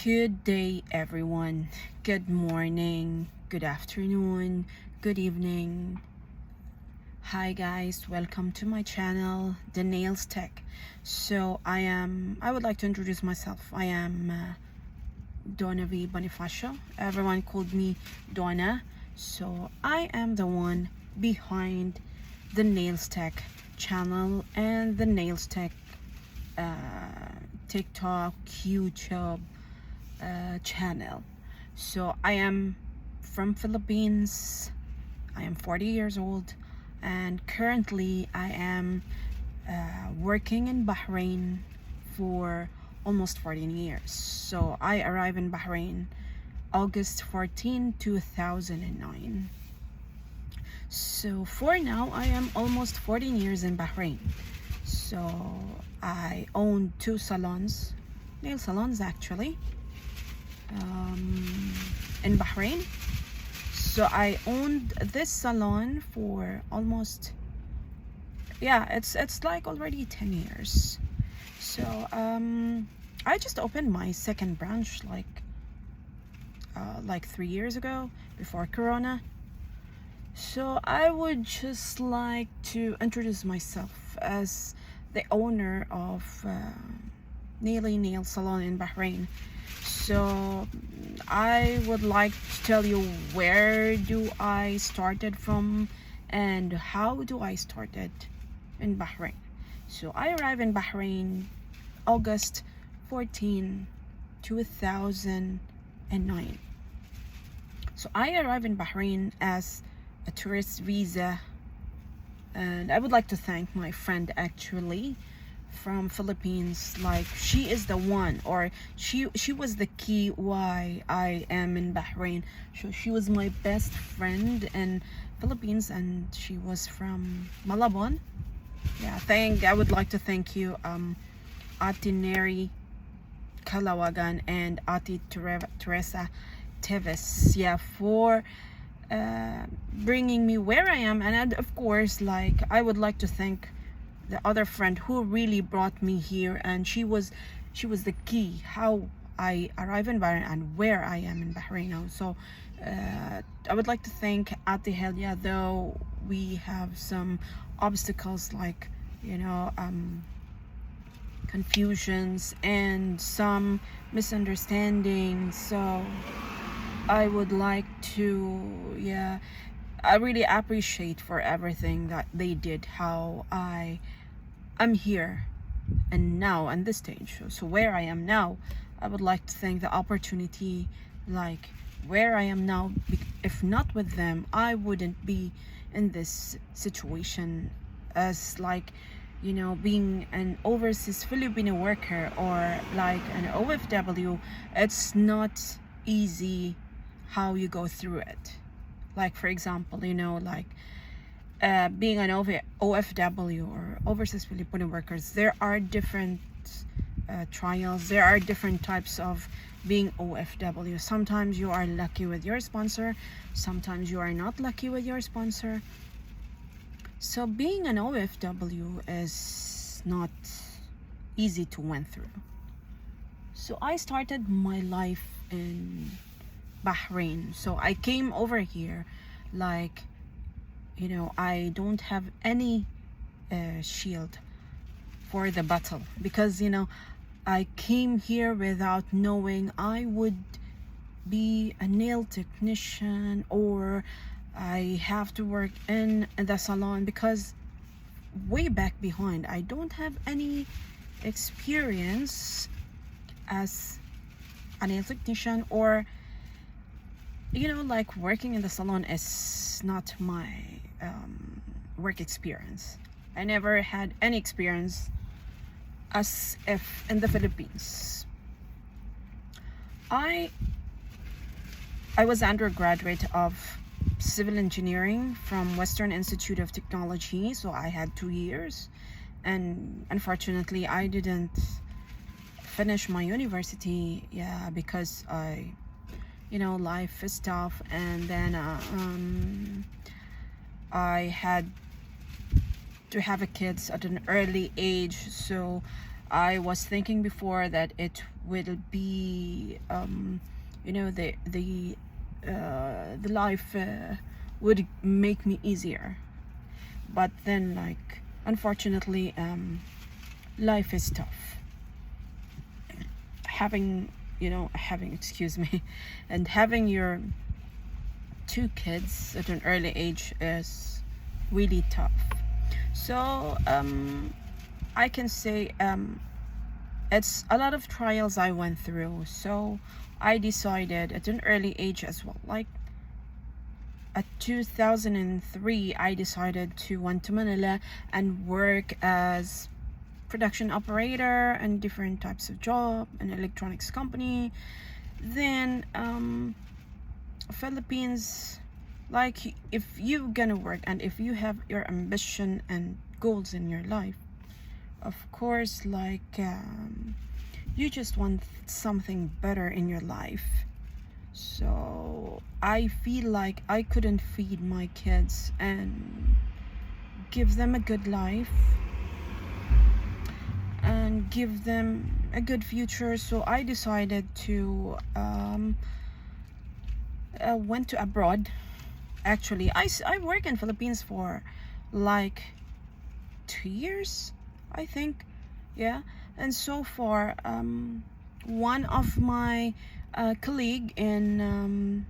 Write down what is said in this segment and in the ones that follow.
Good day, everyone. Good morning, good afternoon, good evening. Hi guys, welcome to my channel, The Nails Tech. So I would like to introduce myself. I am Donna V Bonifacio. Everyone called me Donna. So I am the one behind the Nails Tech channel and the Nails Tech TikTok, YouTube channel. So I am from Philippines. I am 40 years old, and currently I am working in Bahrain for almost 14 years. So I arrived in Bahrain August 14, 2009. So for now, I am almost 14 years in Bahrain. So I own two salons, nail salons actually, in Bahrain. So I owned this salon for almost, it's like already 10 years. So I just opened my second branch like 3 years ago, before Corona. So I would just like to introduce myself as the owner of Nail Salon in Bahrain. So I would like to tell you where do I started from and how do I started in Bahrain. So I arrived in Bahrain August 14, 2009. So I arrived in Bahrain as a tourist visa, and I would like to thank my friend actually from Philippines. Like, she is the one, or she was the key why I am in Bahrain. So she was my best friend in Philippines, and she was from Malabon. I would like to thank you, Ate Neri Kalawagan and Ate Teresa Teves, for bringing me where I am. And of course, like, I would like to thank the other friend who really brought me here, and she was the key how I arrived in Bahrain and where I am in Bahrain now. So I would like to thank Ate Helia, though we have some obstacles like confusions and some misunderstandings. So I would like to, I really appreciate for everything that they did, how I'm here and now on this stage. So where I am now, I would like to thank the opportunity, like where I am now. If not with them, I wouldn't be in this situation as being an overseas Filipino worker or like an OFW. It's not easy how you go through it. Like, for example, being an OFW or overseas Filipino workers, there are different trials. There are different types of being OFW. Sometimes you are lucky with your sponsor, sometimes you are not lucky with your sponsor. So being an OFW is not easy to went through. So I started my life in Bahrain. So I came over here I don't have any shield for the battle, because I came here without knowing I would be a nail technician or I have to work in the salon, because way back behind I don't have any experience as a nail technician, or working in the salon is not my work experience. I never had any experience as if in the Philippines. I was undergraduate of civil engineering from Western Institute of Technology, so I had 2 years, and unfortunately I didn't finish my university, because life is tough, and then I had to have a kids at an early age. So I was thinking before that it will be, the life would make me easier. But then, like, unfortunately, life is tough. Excuse me, and having your 2 kids at an early age is really tough. So I can say it's a lot of trials I went through. So I decided at an early age as well, like at 2003, I decided to went to Manila and work as production operator and different types of job in electronics company. Then Philippines, like, if you're gonna work and if you have your ambition and goals in your life, of course, like, you just want something better in your life. So I feel like I couldn't feed my kids and give them a good life and give them a good future. So I decided to went to abroad. Actually, I work in Philippines for like 2 years, I think. Yeah. And so far, one of my colleague in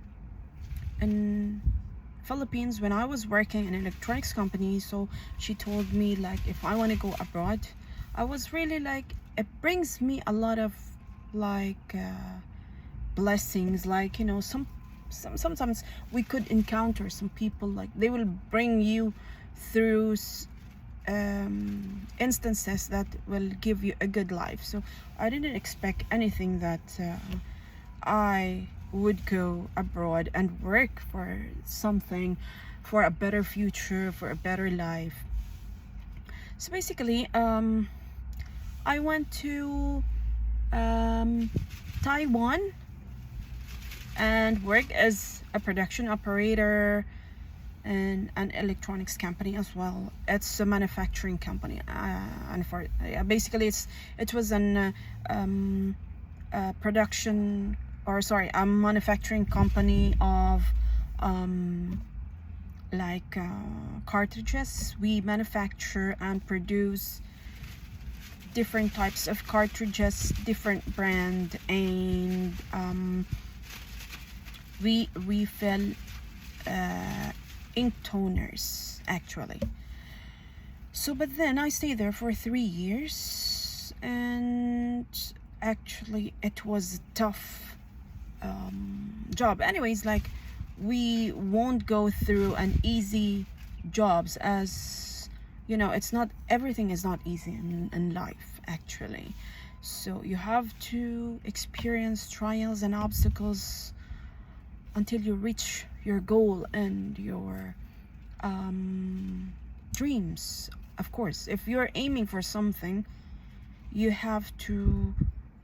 Philippines, when I was working in an electronics company, so she told me, like, if I want to go abroad, I was really like, it brings me a lot of like blessings. Like, sometimes we could encounter some people, like they will bring you through instances that will give you a good life. So I didn't expect anything that I would go abroad and work for something, for a better future, for a better life. So basically, I went to Taiwan and worked as a production operator in an electronics company as well. It's a manufacturing company, and basically it was an production, or sorry, a manufacturing company of cartridges. We manufacture and produce different types of cartridges, different brand, and we refill ink toners, actually. So but then I stayed there for 3 years, and actually it was a tough job. Anyways, like, we won't go through an easy jobs, as it's not, everything is not easy in life, actually. So you have to experience trials and obstacles until you reach your goal and your dreams. Of course, if you're aiming for something, you have to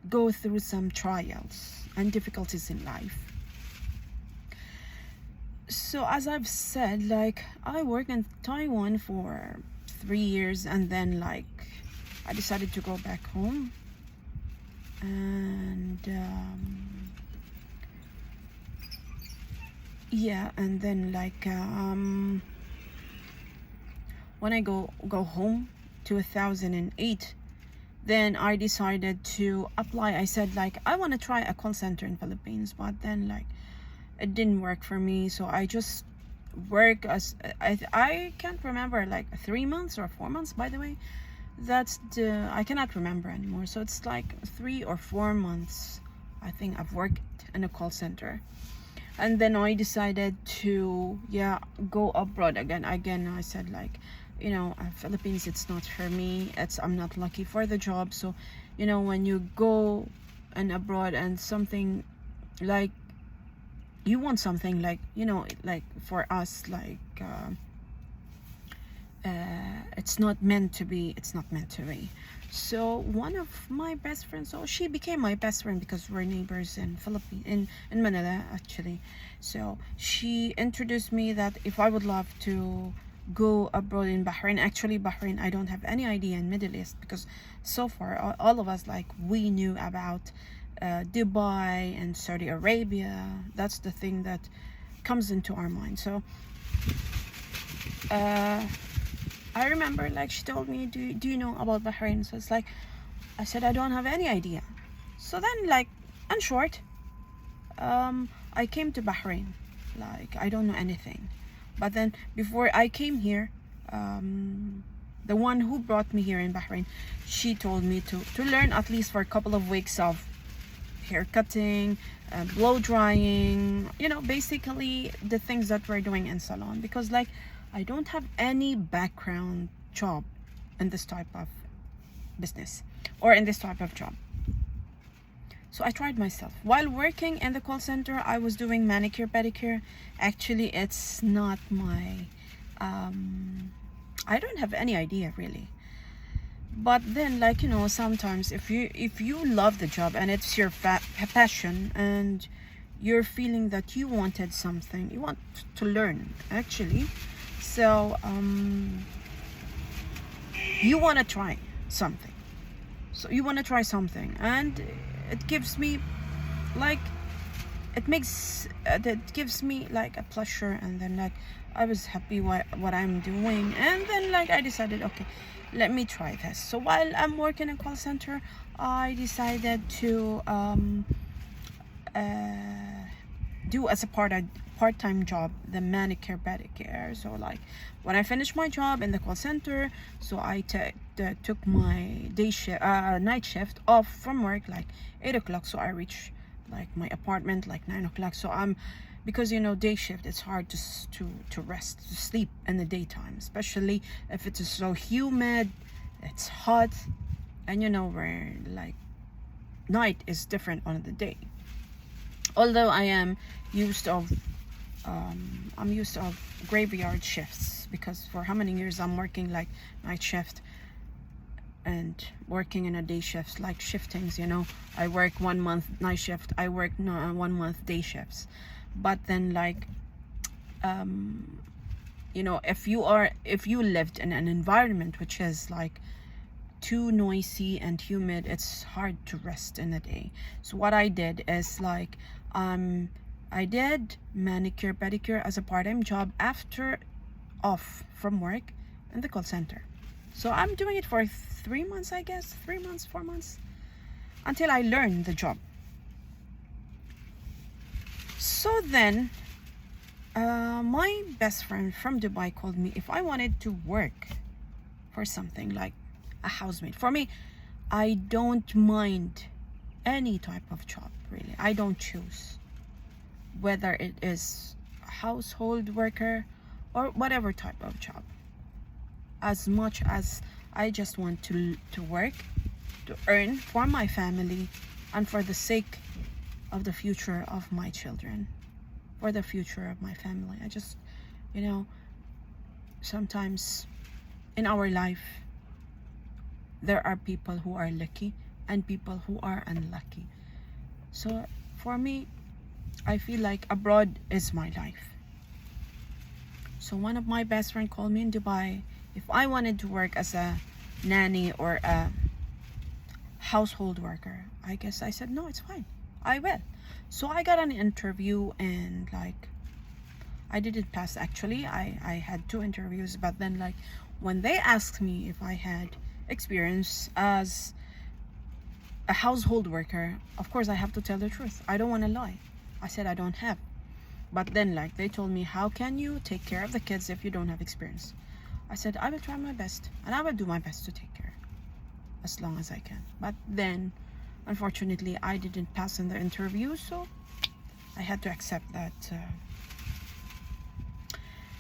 go through some trials and difficulties in life. So as I've said, like, I worked in Taiwan for 3 years, and then, like, I decided to go back home. And and then, like, when I go home 2008, then I decided to apply. I said, like, I want to try a call center in Philippines, but then, like, it didn't work for me. So I just work as I can't remember, like 3 months or 4 months, by the way. I cannot remember anymore. So it's like 3 or 4 months, I think, I've worked in a call center. And then I decided to go abroad again. I said, like, Philippines, it's not for me. I'm not lucky for the job. So when you go and abroad and something, like, you want something, like, like for us, like, it's not meant to be. So one of my best friends, so she became my best friend because we're neighbors in Philippines, in Manila, actually. So she introduced me that if I would love to go abroad in Bahrain. Actually, Bahrain, I don't have any idea in Middle East, because so far all of us, like, we knew about Dubai and Saudi Arabia. That's the thing that comes into our mind. So I remember, like, she told me, do you know about Bahrain? So it's like, I said, I don't have any idea. So then, like, in short, I came to Bahrain. Like, I don't know anything. But then before I came here, the one who brought me here in Bahrain, she told me to learn at least for a couple of weeks of hair cutting, blow drying, you know, basically the things that we're doing in salon, because, like, I don't have any background job in this type of business or in this type of job. So I tried myself. While working in the call center, I was doing manicure, pedicure. Actually, it's not my, I don't have any idea really. But then, like, you know, sometimes if you love the job and it's your passion, and you're feeling that you wanted something, you want to learn actually. So you want to try something. So you want to try something, and it gives me, like, it gives me like a pleasure, and then, like, I was happy what I'm doing, and then, like, I decided, okay, let me try this. So while I'm working in a call center, I decided to do as a part-time job the manicure pedicure. So, like, when I finished my job in the call center, so I took my night shift off from work, like 8 o'clock. So I reach, like, my apartment like 9 o'clock. So because, you know, day shift, it's hard to rest, to sleep in the daytime, especially if it's so humid, it's hot, and, you know, where, like, night is different on the day. Although I am used of I'm used of graveyard shifts, because for how many years I'm working, like, night shift and working in a day shift, like shiftings, you know. I work 1 month night shift, I work 1 month day shifts. But then, like, you know, if you lived in an environment which is, like, too noisy and humid, it's hard to rest in the day. So what I did is, like, I did manicure pedicure as a part-time job after off from work in the call center. So I'm doing it for 3 months, I guess, 3 months, 4 months, until I learned the job. So then my best friend from Dubai called me if I wanted to work for something like a housemaid. For me, I don't mind any type of job, really. I don't choose whether it is a household worker or whatever type of job, as much as I just want to work, to earn for my family, and for the sake of the future of my children, for the future of my family. I just, you know, sometimes in our life there are people who are lucky and people who are unlucky. So for me, I feel like abroad is my life. So one of my best friends called me in Dubai if I wanted to work as a nanny or a household worker. I guess I said, no, it's fine, I will. So I got an interview, and, like, I didn't pass actually. I had 2 interviews, but then, like, when they asked me if I had experience as a household worker, of course I have to tell the truth. I don't want to lie. I said I don't have. But then, like, they told me, how can you take care of the kids if you don't have experience? I said, I will try my best, and I will do my best to take care as long as I can. But then, unfortunately, I didn't pass in the interview, so I had to accept that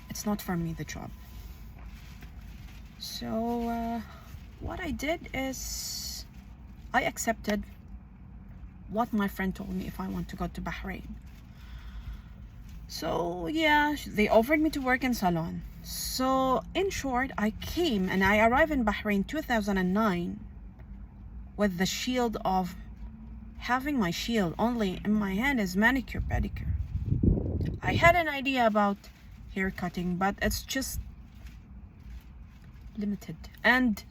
it's not for me, the job. So what I did is I accepted what my friend told me if I want to go to Bahrain. So yeah, they offered me to work in salon. So in short, I came and I arrived in Bahrain 2009 with the shield of having my shield only in my hand is manicure pedicure. I had an idea about hair cutting, but it's just limited, and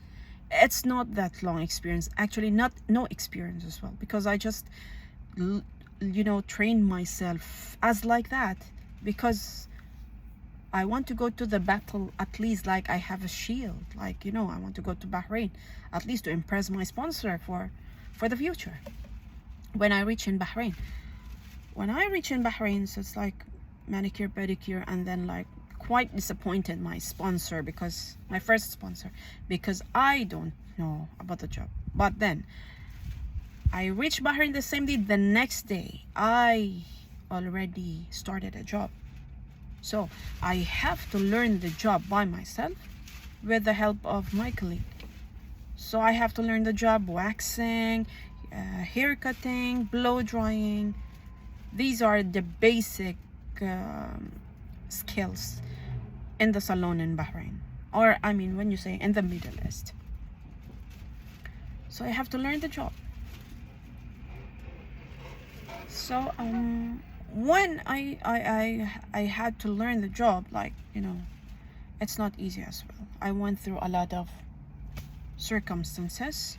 it's not that long experience, actually not no experience as well, because I just trained myself as like that, because I want to go to the battle at least like I have a shield, like I want to go to Bahrain at least to impress my sponsor for the future when I reach in Bahrain. So it's like manicure, pedicure, and then like quite disappointed my sponsor, because my first sponsor, because I don't know about the job. But then I reached Bahrain the same day. The next day I already started a job, so I have to learn the job by myself with the help of my colleague. So I have to learn the job: waxing, hair cutting, blow drying. These are the basic skills in the salon in Bahrain, or I mean when you say in the Middle East. So I have to learn the job. So when I had to learn the job, like it's not easy as well. I went through a lot of circumstances.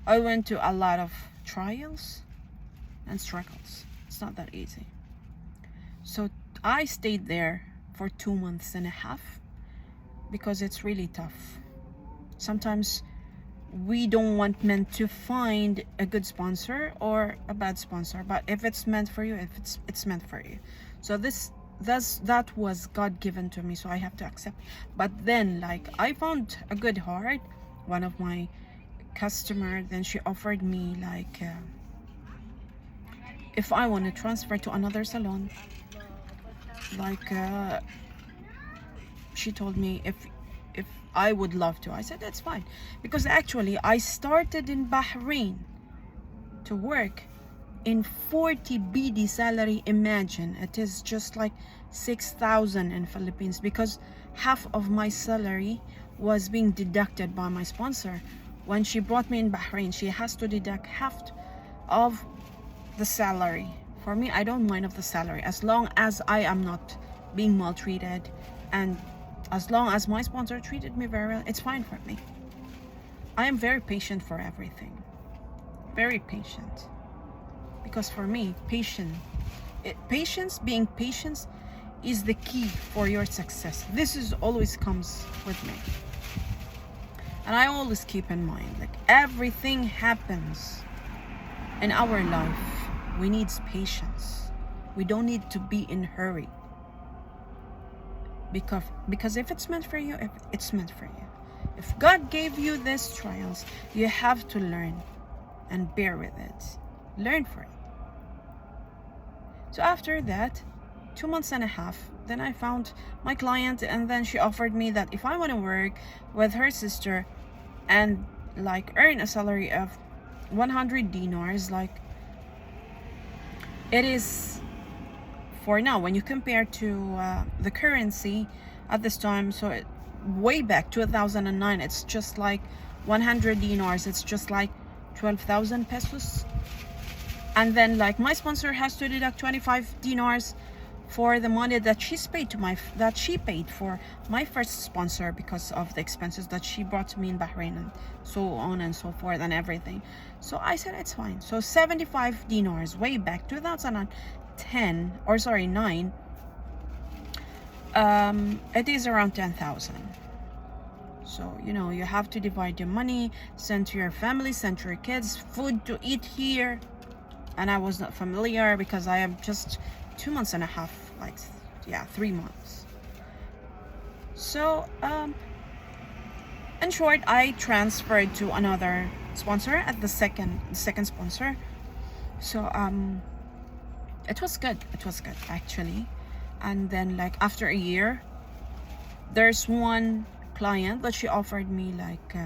I went to a lot of trials and struggles. It's not that easy. So I stayed there for 2.5 months because it's really tough. Sometimes we don't want men to find a good sponsor or a bad sponsor, but if it's meant for you, if it's meant for you. So that was God given to me, so I have to accept. But then like I found a good heart. One of my customer, then she offered me like if I want to transfer to another salon, like she told me if I would love to. I said that's fine, because actually I started in Bahrain to work in 40 BD salary. Imagine, it is just like 6,000 in Philippines, because half of my salary was being deducted by my sponsor. When she brought me in Bahrain, she has to deduct half of the salary. For me, I don't mind of the salary as long as I am not being maltreated, and as long as my sponsor treated me very well, it's fine for me. I am very patient for everything. Very patient. Because for me, being patient is the key for your success. This is always comes with me. And I always keep in mind, like everything happens in our life, we need patience. We don't need to be in hurry. Because if it's meant for you, if it's meant for you. If God gave you these trials, you have to learn and bear with it. Learn for it. So after that, 2.5 months, then I found my client, and then she offered me that if I want to work with her sister and like earn a salary of 100 dinars, like it is for now, when you compare to the currency at this time, so way back 2009, it's just like 100 dinars, it's just like 12,000 pesos. And then like my sponsor has to deduct 25 dinars for the money that she paid for my first sponsor, because of the expenses that she brought to me in Bahrain and so on and so forth and everything. So I said it's fine. So 75 dinars way back 2010, or sorry 9, it is around 10,000. So you have to divide your money, send to your family, send to your kids, food to eat here. And I was not familiar because I am just 2.5 months, like 3 months. So in short, I transferred to another sponsor at the second sponsor. So it was good actually. And then like after a year, there's one client that she offered me like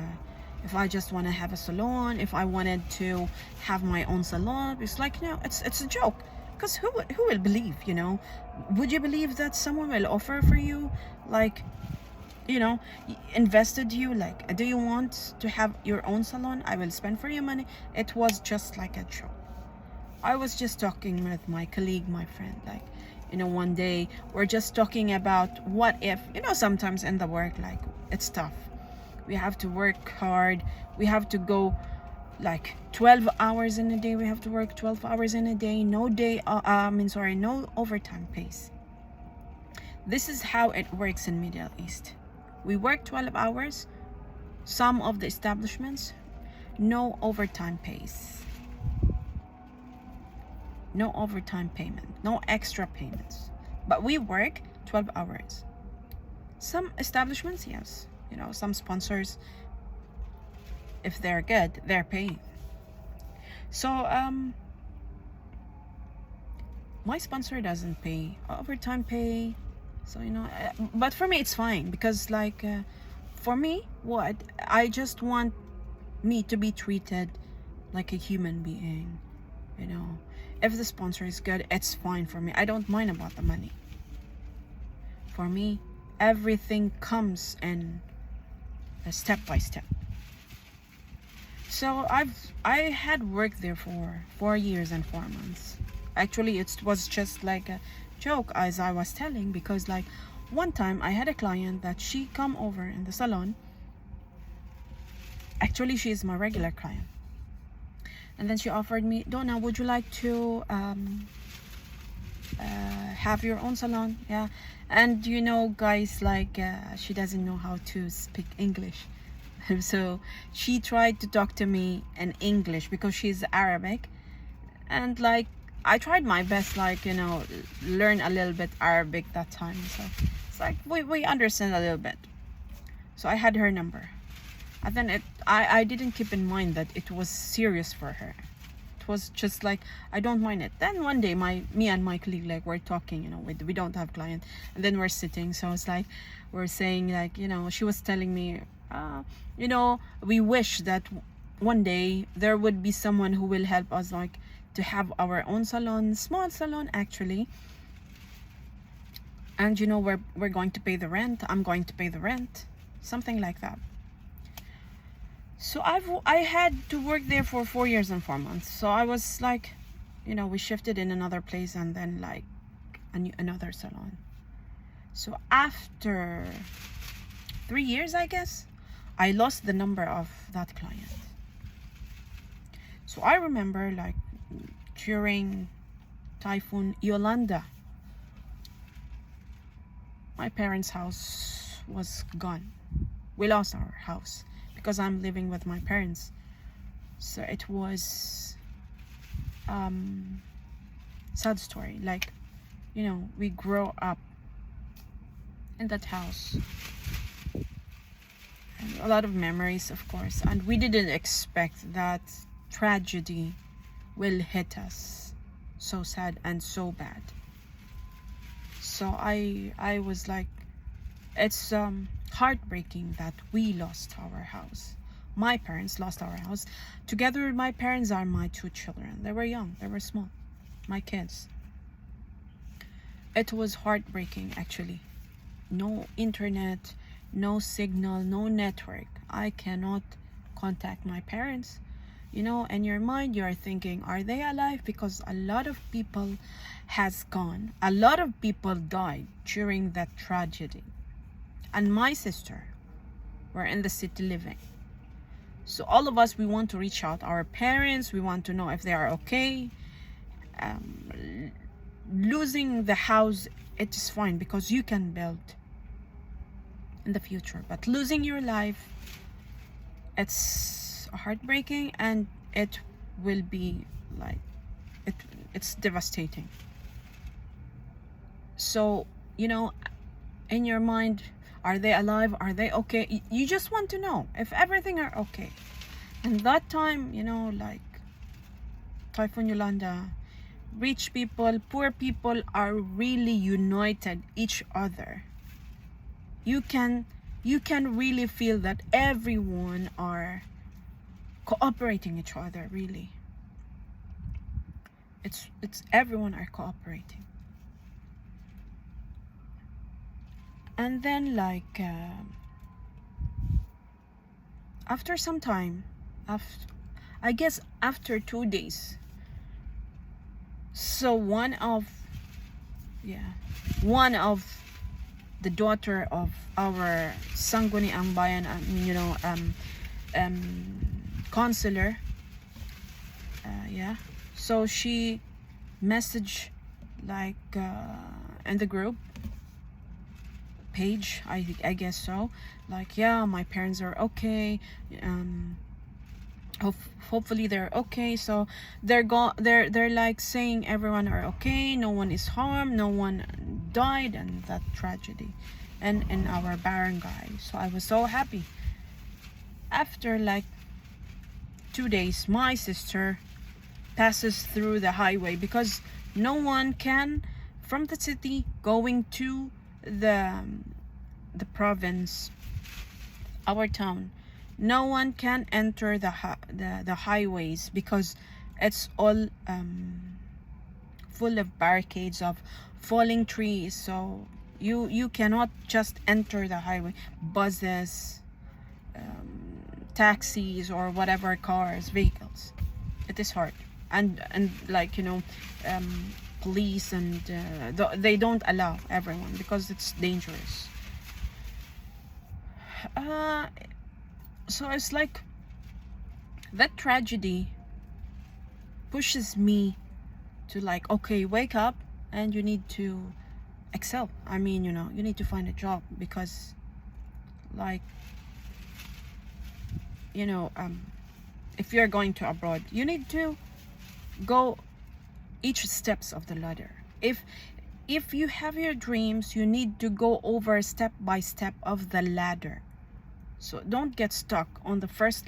if I just want to have a salon, if I wanted to have my own salon. It's like it's a joke, because who will believe? Would you believe that someone will offer for you, like invested you, like, do you want to have your own salon? I will spend for you money. It was just like a joke. I was just talking with my colleague, my friend, like one day we're just talking about what if, sometimes in the work, like it's tough. We have to work hard. We have to go like 12 hours in a day. We have to work 12 hours in a day. No no overtime pays. This is how it works in Middle East. We work 12 hours. Some of the establishments, no overtime pays. No overtime payment, no extra payments. But we work 12 hours. Some establishments, yes. Some sponsors, if they're good, they're paying. So my sponsor doesn't pay overtime pay. So but for me it's fine, because for me, what I just want me to be treated like a human being. If the sponsor is good, it's fine for me. I don't mind about the money. For me, everything comes in step by step. So I had worked there for 4 years and 4 months. Actually, it was just like a joke, as I was telling, because one time I had a client that she come over in the salon. Actually, she is my regular client. And then she offered me, Donna, would you like to have your own salon? Yeah. And guys, she doesn't know how to speak English. So she tried to talk to me in English because she's Arabic. And I tried my best, learn a little bit Arabic that time. So it's we understand a little bit. So I had her number. And then I didn't keep in mind that it was serious for her. It was just I don't mind it. Then one day me and my colleague we're talking, we don't have client, and then we're sitting. So it's we're saying she was telling me, we wish that one day there would be someone who will help us to have our own salon, small salon actually. And we're going to pay the rent. I'm going to pay the rent, something like that. So I had to work there for 4 years and 4 months. So I was we shifted in another place, and then another salon. So after 3 years, I guess, I lost the number of that client. So I remember during Typhoon Yolanda, my parents' house was gone. We lost our house because I'm living with my parents. So it was sad story. We grow up in that house. And a lot of memories, of course. And we didn't expect that tragedy will hit us so sad and so bad. So I was it's heartbreaking that we lost our house. My parents lost our house. Together with my parents are my 2 children. They were young, they were small, my kids. It was heartbreaking, actually. No internet, no signal, no network. I cannot contact my parents. In your mind you are thinking, are they alive? Because a lot of people has gone. A lot of people died during that tragedy. And my sister were in the city living. So all of us, we want to reach out our parents. We want to know if they are okay. Losing the house, it is fine because you can build in the future. But losing your life, it's heartbreaking, and it will be it's devastating. So in your mind, are they alive? Are they okay? You just want to know if everything are okay. And that time, Typhoon Yolanda, rich people, poor people are really united each other. You can really feel that everyone are cooperating each other, really. It's everyone are cooperating. And then after some time, I guess after 2 days, so one of the daughter of our Sangguni Ambayan, counselor. Yeah, so she messaged like in the group page, I guess so, like, yeah, my parents are okay, hopefully they're okay. So they're like saying everyone are okay, no one is harmed, no one died in that tragedy and in our barangay. So I was so happy. After like 2 days, my sister passes through the highway, because no one can from the city going to the province, our town, no one can enter the highways, because it's all full of barricades of falling trees. So you cannot just enter the highway. Buses, taxis, or whatever, cars, vehicles, it is hard. And like, police and they don't allow everyone because it's dangerous. So it's like that tragedy pushes me to like, okay, wake up, and you need to excel. I mean, you need to find a job, because like, if you're going to abroad, you need to go each steps of the ladder. If you have your dreams, you need to go over step by step of the ladder. So don't get stuck on the first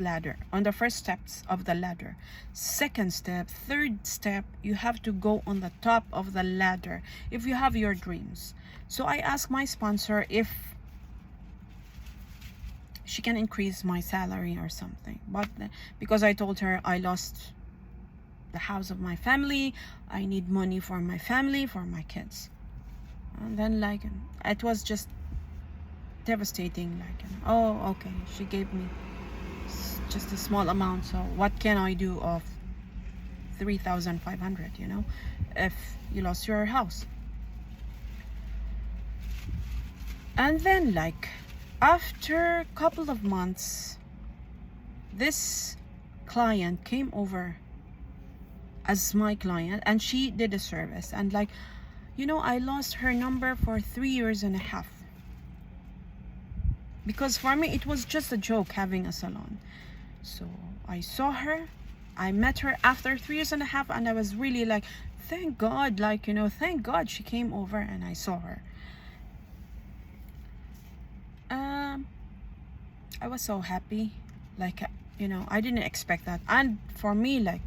steps of the ladder. Second step, third step, you have to go on the top of the ladder if you have your dreams. So I asked my sponsor if she can increase my salary or something, but because I told her I lost the house of my family, I need money for my family, for my kids. And then like, it was just devastating. Like, oh, okay, she gave me just a small amount, so what can I do of 3,500, if you lost your house? And then like, after a couple of months, this client came over as my client, and she did a service, and like, I lost her number for 3.5 years, because for me it was just a joke having a salon. So I saw her, I met her after 3.5 years, and I was really like, thank God, like, thank God she came over and I saw her. I was so happy, like, I didn't expect that. And for me, like,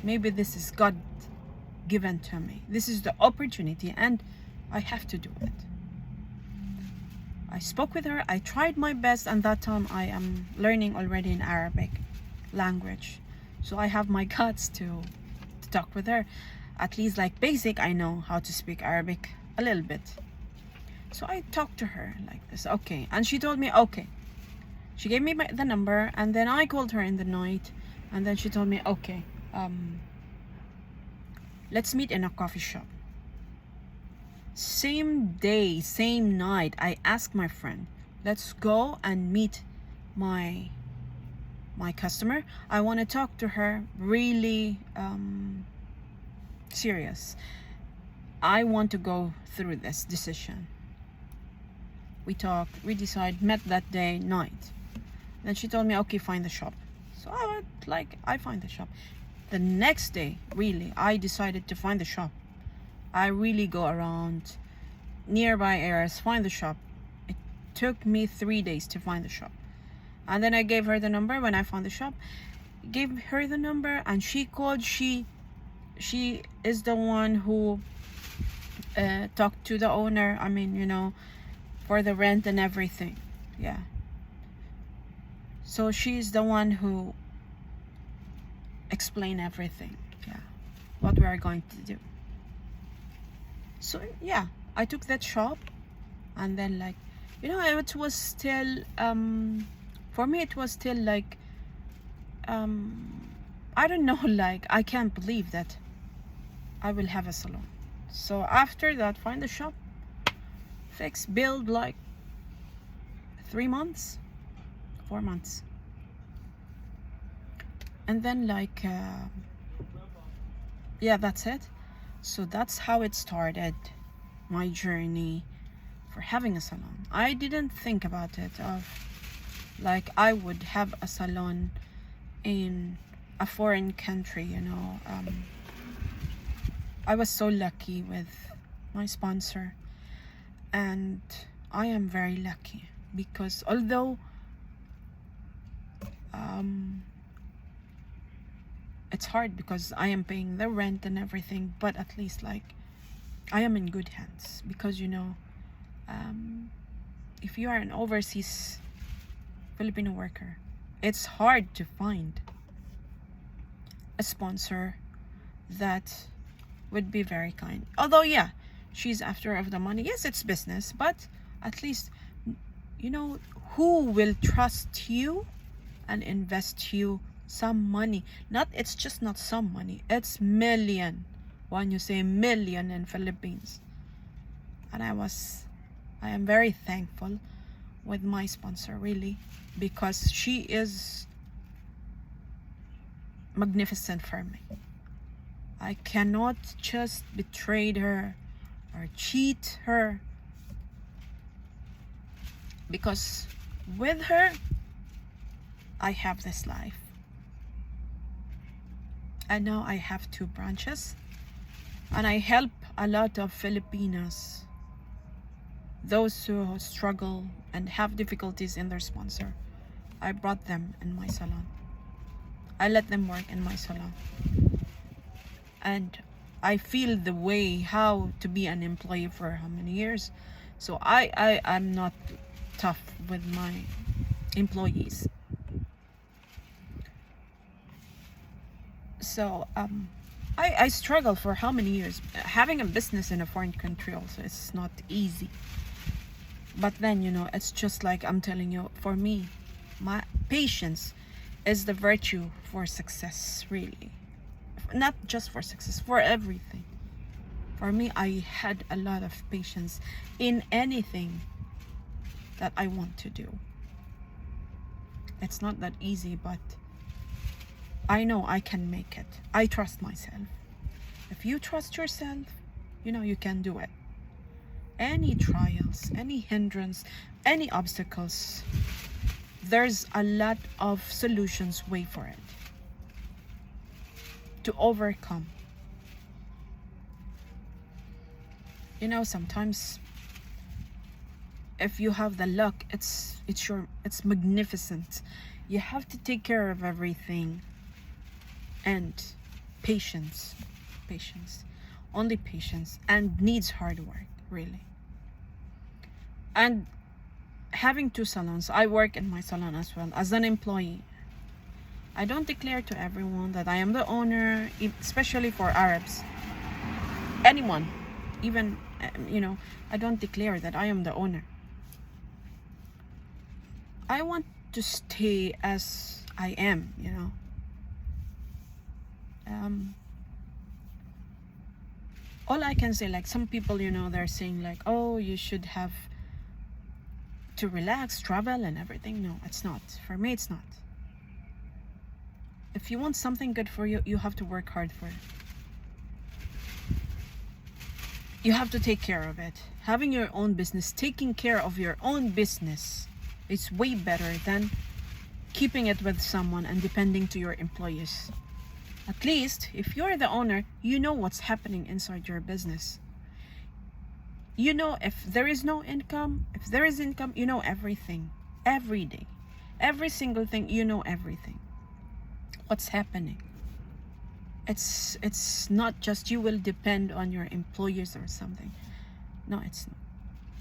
maybe this is God given to me. This is the opportunity, and I have to do it. I spoke with her, I tried my best, and that time I am learning already in Arabic language. So I have my guts to talk with her. At least like basic, I know how to speak Arabic a little bit. So I talked to her like this, okay. And she told me, okay. She gave me the number, and then I called her in the night, and then she told me, okay, let's meet in a coffee shop. Same day, same night, I asked my friend, let's go and meet my customer. I want to talk to her really serious. I want to go through this decision. We talked, we decided, met that day night. Then she told me, okay, find the shop. So I find the shop. The next day, really, I decided to find the shop. I really go around nearby areas, find the shop. It took me 3 days to find the shop. And then I gave her the number when I found the shop. Gave her the number, and she called. She is the one who talked to the owner. I mean, for the rent and everything. Yeah. So she's the one who explained everything. Yeah. What we are going to do. So yeah, I took that shop, and then like, it was still for me it was still like I don't know, like, I can't believe that I will have a salon. So after that, find the shop, fix, build like 3 months, 4 months. And then like, yeah, that's it. So that's how it started, my journey for having a salon. I didn't think about it of like I would have a salon in a foreign country, you know. I was so lucky with my sponsor, and I am very lucky because although it's hard because I am paying the rent and everything, but at least like I am in good hands because, you know, if you are an overseas Filipino worker, it's hard to find a sponsor that would be very kind. Although, yeah, she's after of the money. Yes, it's business, but at least, you know, who will trust you and invest you some money? Not, it's just not some money, it's million. When you say million in Philippines. And I am very thankful with my sponsor, really, because she is magnificent for me. I cannot just betray her or cheat her, because with her I have this life. And now I have 2 branches, and I help a lot of Filipinos, those who struggle and have difficulties in their sponsor. I brought them in my salon. I let them work in my salon. And I feel the way how to be an employee for how many years. So I'm not tough with my employees. So I struggle for how many years. Having a business in a foreign country also is not easy. But then, you know, it's just like I'm telling you, for me, my patience is the virtue for success, really. Not just for success, for everything. For me, I had a lot of patience in anything that I want to do. It's not that easy, but I know I can make it. I trust myself. If you trust yourself, you know you can do it. Any trials, any hindrance, any obstacles, there's a lot of solutions wait for it to overcome. You know, sometimes if you have the luck, it's magnificent. You have to take care of everything. And patience, only patience, and needs hard work, really. And having 2 salons, I work in my salon as well as an employee. I don't declare to everyone that I am the owner, especially for Arabs. Anyone, even, you know, I don't declare that I am the owner. I want to stay as I am, you know. All I can say, like some people, you know, they're saying like, oh, you should have to relax, travel and everything. No, it's not. For me, it's not. If you want something good for you, you have to work hard for it. You have to take care of it. Having your own business, taking care of your own business, is way better than keeping it with someone and depending to your employees. At least, if you're the owner, you know what's happening inside your business. You know if there is no income, if there is income, you know everything. Every day. Every single thing, you know everything. What's happening. It's not just you will depend on your employers or something. No, it's not.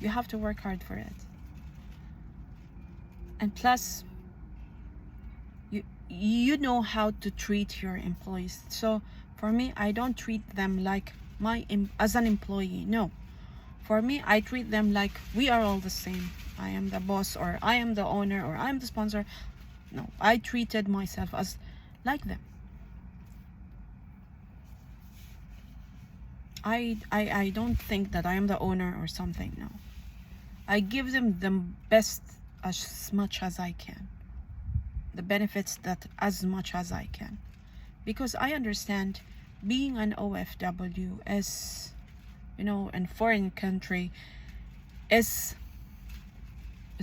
You have to work hard for it. And plus, you know how to treat your employees. So for me, I don't treat them like as an employee. No, for me, I treat them like we are all the same. I am the boss, or I am the owner, or I am the sponsor. No, I treated myself as like them. I don't think that I am the owner or something. No, I give them the best as much as I can, the benefits that as much as I can, because I understand being an OFW is, you know, in foreign country is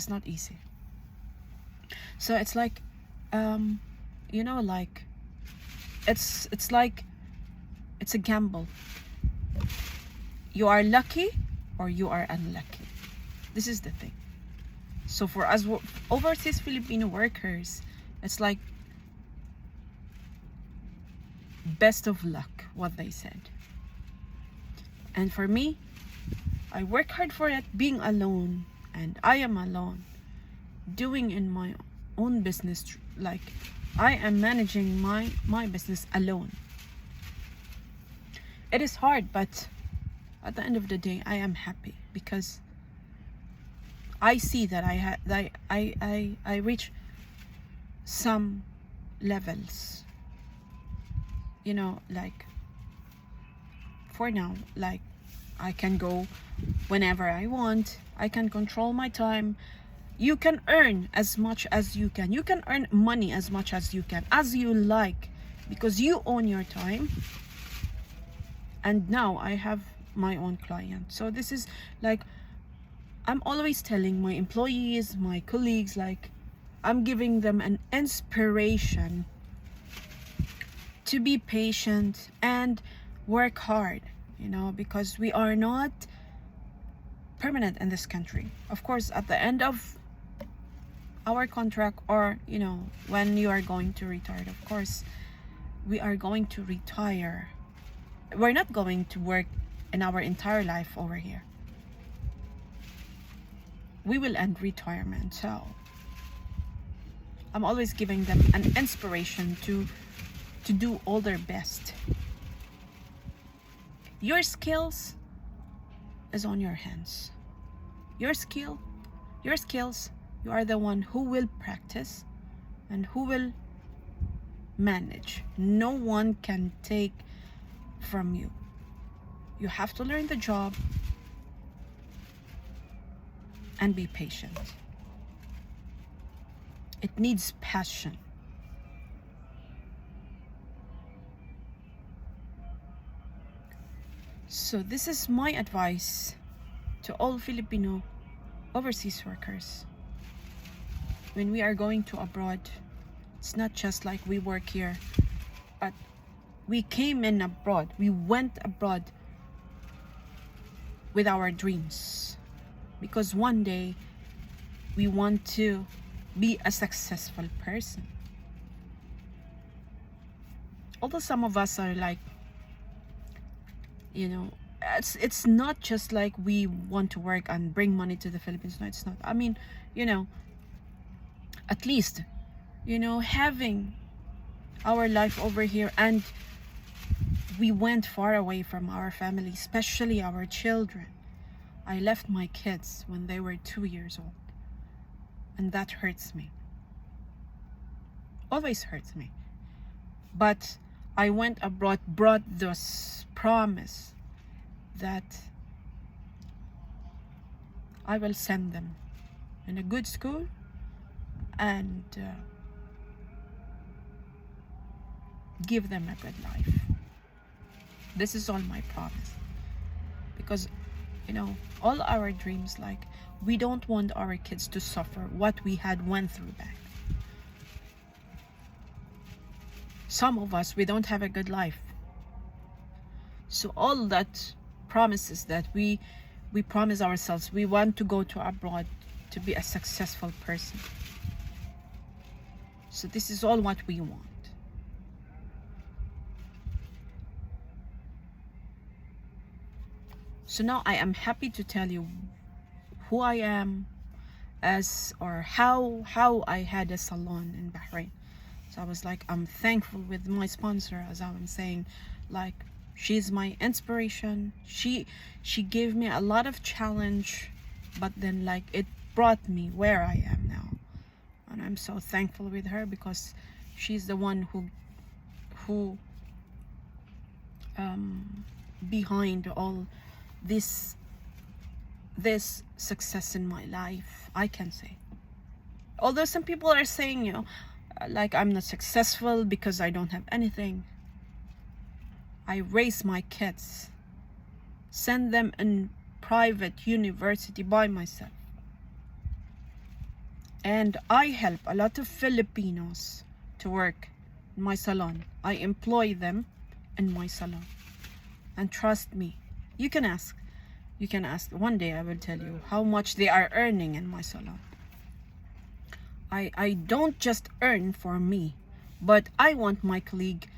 not easy. So it's like, you know, like it's like it's a gamble. You are lucky or you are unlucky. This is the thing. So for us overseas Filipino workers, it's like best of luck, what they said. And for me, I work hard for it, being alone, and I am alone, doing in my own business, like I am managing my business alone. It is hard, but at the end of the day, I am happy because I see that I reach some levels, you know, like for now, like I can go whenever I want, I can control my time. You can earn as much as you can. You can earn money as much as you can, as you like, because you own your time. And now I have my own client. So this is like, I'm always telling my employees, my colleagues, like I'm giving them an inspiration to be patient and work hard, you know, because we are not permanent in this country. Of course, at the end of our contract, or you know, when you are going to retire, of course we are going to retire. We're not going to work in our entire life over here. We will end retirement. So I'm always giving them an inspiration to do all their best. Your skills is on your hands. Your skills, you are the one who will practice and who will manage. No one can take from you. You have to learn the job and be patient. It needs passion. So this is my advice to all Filipino overseas workers. When we are going to abroad, it's not just like we work here, but we came in abroad. We went abroad with our dreams, because one day we want to be a successful person. Although some of us are like, you know, it's not just like we want to work and bring money to the Philippines. No, it's not. I mean, you know, at least, you know, having our life over here, and we went far away from our family, especially our children. I left my kids when they were 2 years old, and that hurts me. Always hurts me. But I went abroad, brought this promise that I will send them in a good school, and give them a good life. This is all my promise. Because, you know, all our dreams, like, we don't want our kids to suffer what we had went through back. Some of us, we don't have a good life. So all that promises that we promise ourselves, we want to go to abroad to be a successful person. So this is all what we want. So now I am happy to tell you who I am, as, or how I had a salon in Bahrain. So I was like, I'm thankful with my sponsor, as I'm saying, like, she's my inspiration. She gave me a lot of challenge, but then like it brought me where I am now. And I'm so thankful with her, because she's the one who behind all this this success in my life, I can say. Although some people are saying, like I'm not successful because I don't have anything. I raise my kids, send them in private university by myself. And I help a lot of Filipinos to work in my salon. I employ them in my salon. And trust me, you can ask. One day I will tell you how much they are earning in my salon. I don't just earn for me, but I want my colleague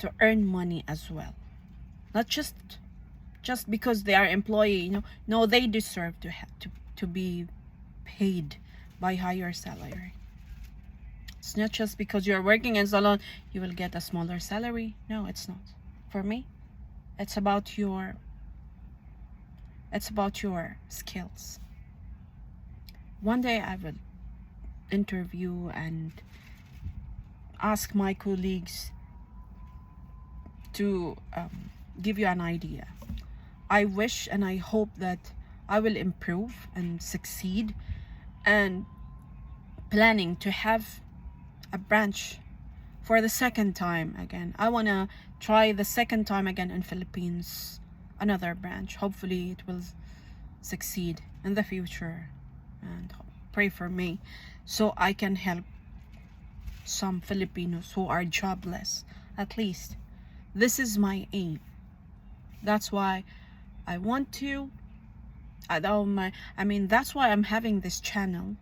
to earn money as well. Not just because they are employee, no, they deserve to be paid by higher salary. It's not just because you're working in salon you will get a smaller salary. No, it's not. For me, it's about your skills. One day I will interview and ask my colleagues to give you an idea. I wish and I hope that I will improve and succeed, and planning to have a branch for the second time again. I want to try the second time again in Philippines, another branch. Hopefully it will succeed in the future, and pray for me so I can help some Filipinos who are jobless. At least this is my aim. That's why I want to that's why I'm having this channel.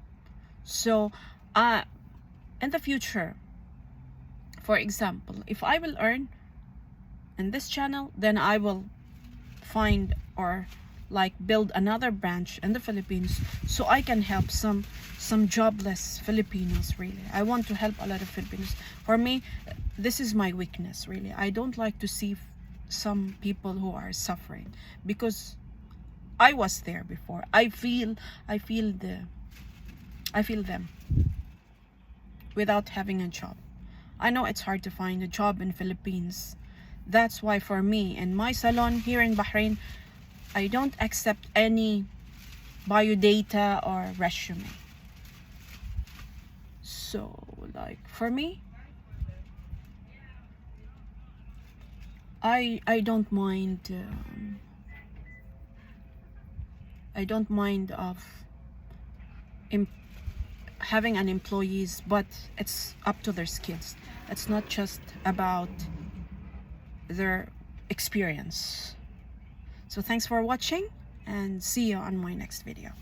So in the future, for example, if I will earn in this channel, then I will find or like build another branch in the Philippines so I can help some jobless Filipinos. Really, I want to help a lot of Filipinos. For me, this is my weakness. Really, I don't like to see some people who are suffering, because I was there before. I feel them without having a job. I know it's hard to find a job in Philippines. That's why for me, in my salon here in Bahrain, I don't accept any biodata or resume. So like for me, I don't mind of having an employees, but it's up to their skills. It's not just about their experience. So thanks for watching, and see you on my next video.